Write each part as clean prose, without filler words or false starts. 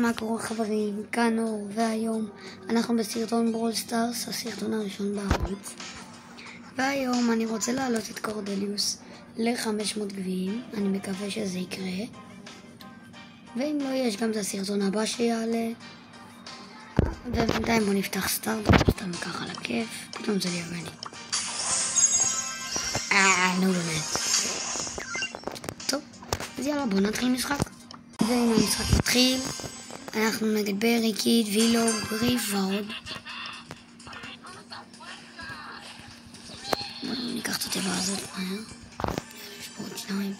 מה קורה חברים, כאן אור, והיום אנחנו בסרטון ברול סטארס, הסרטון הראשון בערוץ. והיום אני רוצה להעלות את קורדליוס ל-500 גביעים, אני מקווה שזה יקרה. ואם לא, יש גם את הסרטון הבא שיעלה. ובינתיים בוא נפתח סטארט, סתם ככה לכיף, פתאום זה ירגני. נו באמת. טוב, אז יאללה בוא נתחיל משחק. והנה המשחק מתחיל. אנחנו נגד ברי, קיד, וילו, גריף ועוד. בואו ניקח את הטבע הזאת מהר. יש פה עוד שניים.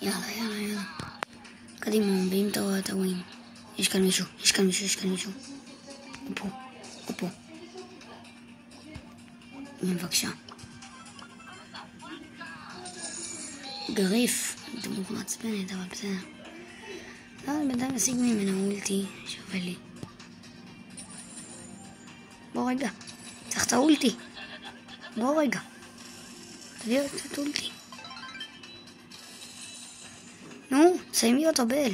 יאללה. קדימה, מביאים את הווים. יש כאן מישהו. הוא פה. בבקשה. גריף, דמות מעצבנת, אבל בסדר. לא, בינתיים אשיג ממנו אולטי, שווה לי. בוא רגע, צריך את האולטי. בוא רגע. תביא את אולטי. נו, סיימי אותו בל.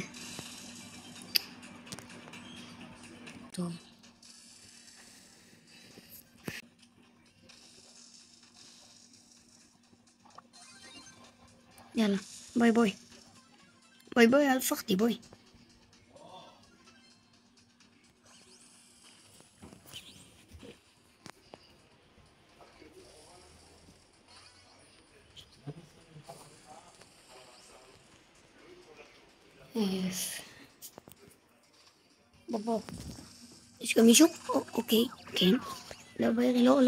טוב. יאללה, בואי, אל תפחדי, בואי. בוא. יש גם מישהו? אוקיי, כן. לא, ברי, לא.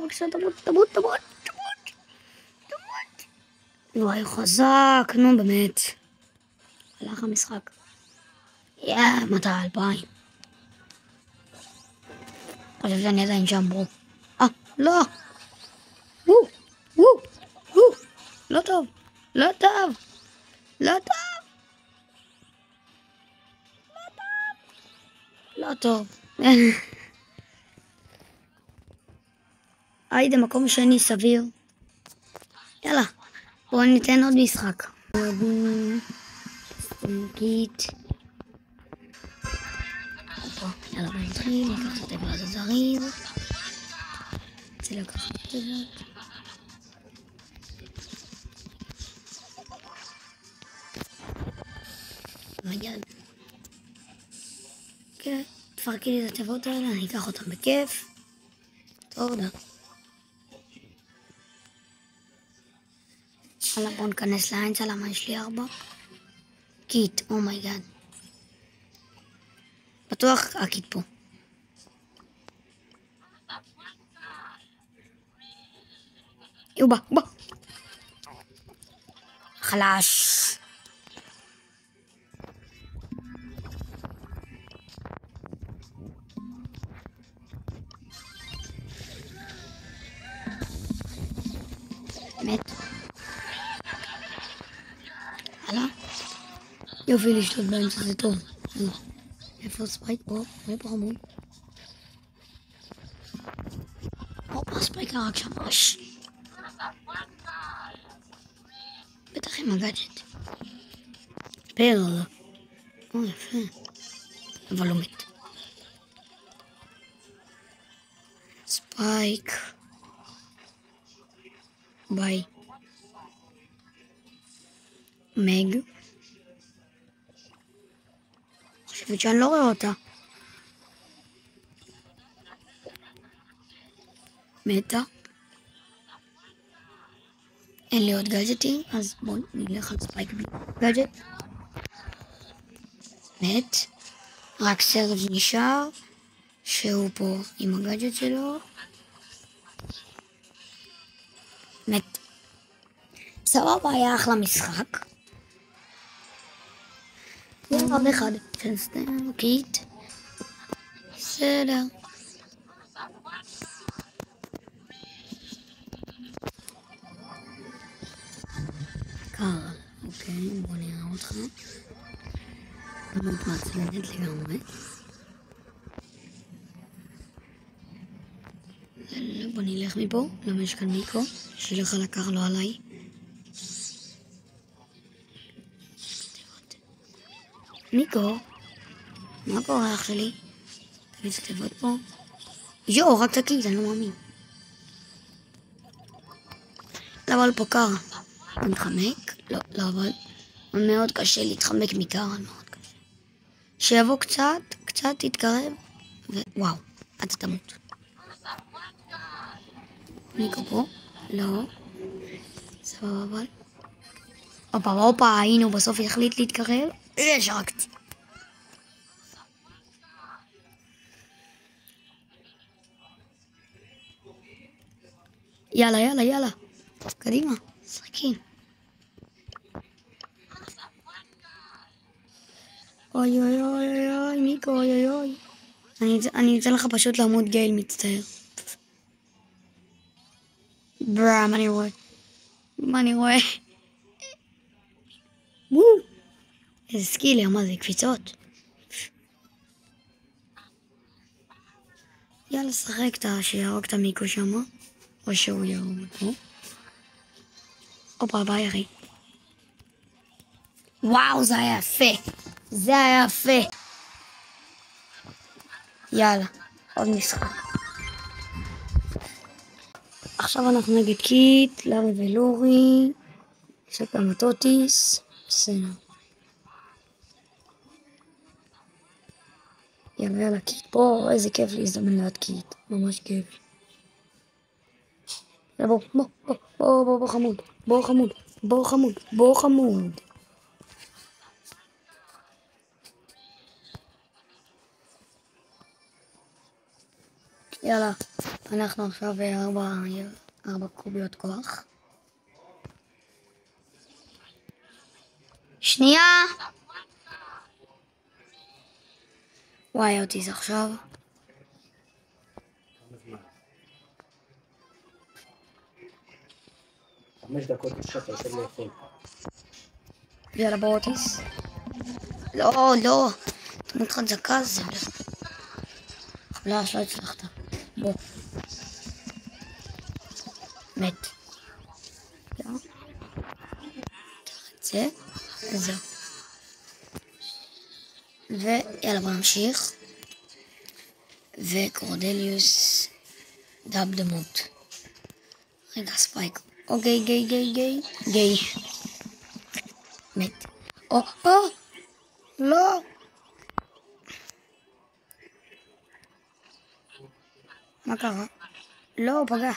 בבקשה, תמות. וואי, חזק, נו באמת. הלך המשחק. 200,000. חושב שאני עדיין שם, ברו. לא. לא טוב. לא טוב. היידה, מקום שני סביר. יאללה, בואו ניתן עוד משחק. סטנקית. יאללה, בואו נתחיל, ניקח את הטבע הזה זריז. רוצה לקחת את הטבע. רגל. כן, תפרקי לי את הטבעות האלה, אני אקח אותם בכיף. תודה. יאללה, בואו נכנס לאמצע, למה יש לי 4? קיט, אומייגאד. בטוח הקיט פה. הוא בא. חלש. מת. הלאה. יופי לשלוט באמצע, זה טוב. איפה ספייק? פה חמוד. ספייק רק שם. בטח עם הגאדג'ט. פרל. יפה. אבל לא מת. ספייק. ביי. מג. חושבת שאני לא רואה אותה. מתה. אין לי עוד גאדג'טים, אז בואו נלך על ספייק גאדג'ט. מת. רק סרג' נשאר, שהוא פה עם הגאדג'ט שלו. מת. סבבה, היה אחלה משחק. עוד אחד. פנסטן, קיט. בסדר. קר. אוקיי, בוא נראה אותך. דמות מעצבנת לגמרי. בוא נלך מפה, למה יש כאן מיקו, שילך על הקר לא עליי. מיקו, מה קורה אח שלי? תביא את התיבות פה. יואו, רק תקיד, אני לא מאמין. אבל פה קר. מתחמק? לא, אבל מאוד קשה להתחמק מקר, מאוד קשה. שיבוא קצת תתקרב, ווואו, אתה תמות. מיקו פה? לא. סבבה אבל. הופה, הנה הוא בסוף יחליט להתקרב. שרקתי. יאללה. קדימה, שחקים. אוי, מיקו, אוי. אני אתן לך פשוט לעמוד גייל, מצטער. ברה, מה אני רואה? וואו! איזה סקילר, מה זה, קפיצות? יאללה, שחק שיהרוג את המיקו שמה, או שהוא יהרוג אותו. הופה, ביי אחי. וואו, זה היה יפה. יאללה, עוד משחק. עכשיו אנחנו נגד קיט, לארי ולורי, שקמטוטיס, בסדר. יאללה, קיט פה, איזה כיף להזדמן ליד קיט, ממש כיף. בוא חמוד. יאללה, אנחנו עכשיו 4 קוביות כוח. שנייה! וואי, אותי זה עכשיו. חמש דקות עכשיו אתה יושב לאכול. יאללה באוטיס. לא. תמות חזקה זה. לא הצלחת. בוא. מת. קח את זה. וזהו. ויאללה בוא נמשיך. וקורדליוס דאב דמות. רגע ספייק. אוקיי, גיי. מת. לא. מה קרה? לא, הוא פגע.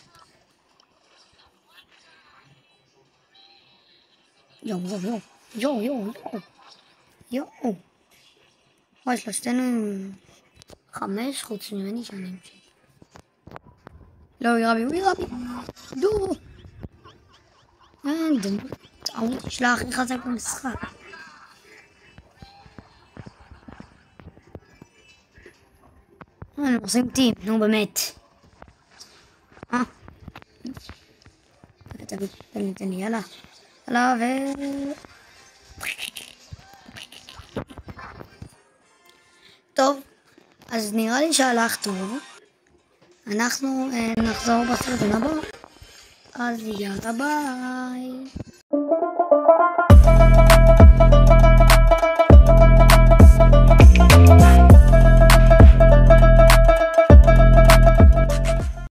יואו. וואי, שלושתנו עם 5 חוץ ממני שאני אמשיך. לא, הוא ירה בי. דו. דמות שלה הכי חזק במשחק. אנחנו עושים טים, נו באמת. תן לי, יאללה, טוב, אז נראה לי שהלך טוב. אנחנו נחזור בסרטון הבא. אז יאללה ביי.